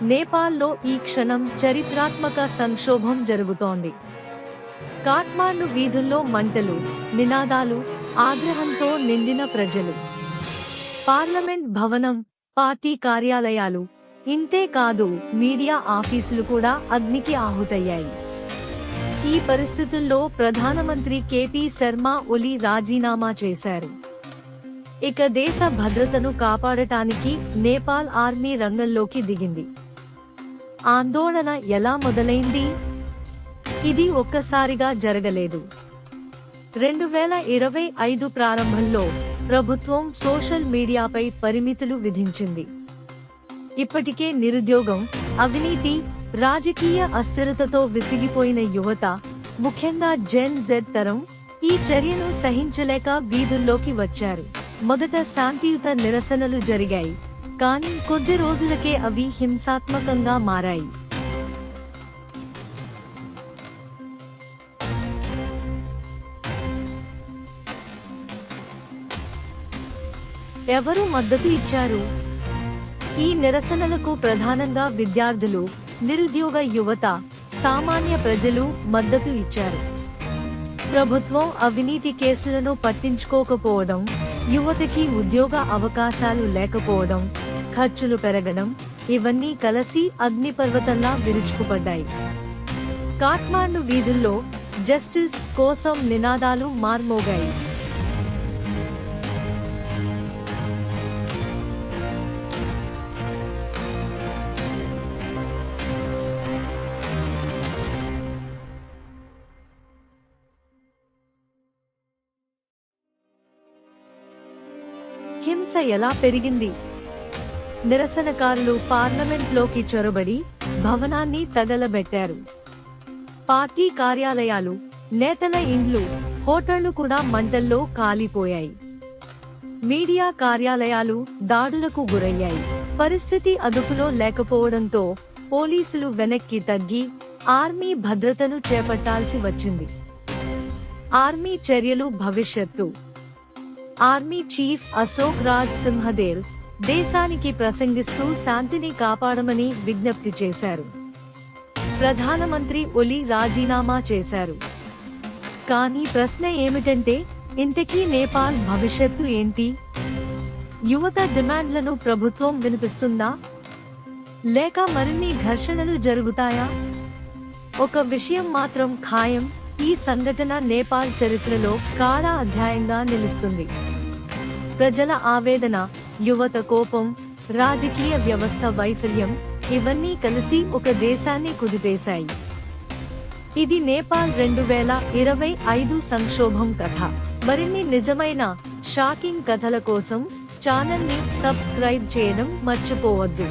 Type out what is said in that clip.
నేపాల్లో ఈ క్షణం చరిత్రాత్మక సంక్షోభం జరుగుతోంది. కాఠ్మాండు వీధుల్లో మంటలు, నినాదాలు, ఆగ్రహంతో నిండిన ప్రజలు. పార్లమెంట్ భవనం, పార్టీ కార్యాలయాలు, ఇంతే కాదు మీడియా ఆఫీసులు కూడా అగ్నికి ఆహుతయ్యాయి. ఈ పరిస్థితుల్లో ప్రధానమంత్రి కేపీ శర్మ ఒలి రాజీనామా చేశారు. ఇక దేశ భద్రతను కాపాడటానికి నేపాల్ ఆర్మీ రంగంలోకి దిగింది. ఆందోళన ఎలా మొదలైంది? ఇది ఒక్కసారిగా జరగలేదు. 2025 ప్రారంభంలో ప్రభుత్వం సోషల్ మీడియాపై పరిమితులు విధించింది. ఇప్పటికే నిరుద్యోగం, అవినీతి, రాజకీయ అస్థిరతతో విసిగిపోయిన యువత, ముఖ్యంగా జెన్ జెడ్ తరం ఈ చర్యను సహించలేక వీధుల్లోకి వచ్చారు. మొదట శాంతియుత నిరసనలు జరిగాయి, కానీ కొద్ది రోజులకే అవి హింసాత్మకంగా మారాయి. ఎవరు మద్దతు ఇచ్చారు? ఈ నిరసనలకు ప్రధానంగా విద్యార్థులు, నిరుద్యోగ యువత, సామాన్య ప్రజలు మద్దతు ఇచ్చారు. ప్రభుత్వం అవినీతి కేసులను పట్టించుకోకపోవడం, యువతకి ఉద్యోగ అవకాశాలు లేకపోవడం, ఖర్చులు పెరగడం, ఇవన్నీ కలిసి అగ్నిపర్వతంలా విరుచుకుపడ్డాయి. కాఠ్మాండు వీధుల్లో జస్టిస్ కోసం నినాదాలు మార్మోగాయి. హింస ఎలా పెరిగింది? నిరసనకారులు పార్లమెంట్లోకి చొరబడి భవనాన్ని తగలబెట్టారు. పార్టీ కార్యాలయాలు, నేతల ఇండ్లు, హోటళ్లు కూడా మంటల్లో కాలిపోయాయి. మీడియా కార్యాలయాలు దాడులకు గురయ్యాయి. పరిస్థితి అదుపులో లేకపోవడంతో పోలీసులు వెనక్కి తగ్గి ఆర్మీ భద్రతను చేపట్టాల్సి వచ్చింది. ఆర్మీ చర్యలు భవిష్యత్తు. ఆర్మీ చీఫ్ అశోక్ రాజ్ సింహదేవ్ దేశానికి ప్రసంగిస్తూ శాంతిని కాపాడమని విజ్ఞప్తి చేశారు. ప్రధానమంత్రి ఒలి రాజీనామా చేశారు. కానీ ప్రశ్న ఏమిటంటే, ఇంతకీ నేపాల్ భవిష్యత్తు ఏంటి? యువత డిమాండ్లను ప్రభుత్వం వినిపిస్తుందా? లేక మరిన్ని ఘర్షణలు జరుగుతాయా? ఒక విషయం మాత్రం ఖాయం, ఈ సంఘటన నేపాల్ చరిత్రలో కాళ అధ్యాయంగా నిలుస్తుంది. ప్రజల ఆవేదన, యువత కోపం, రాజకీయ వ్యవస్థ వైఫల్యం, ఇవన్నీ కలిసి ఒక దేశాన్ని కుదిపేశాయి. ఇది నేపాల్ 2025 సంక్షోభం కథ. మరిన్ని నిజమైన షాకింగ్ కథల కోసం ఛానల్ ని సబ్స్క్రైబ్ చేయడం మర్చిపోవద్దు.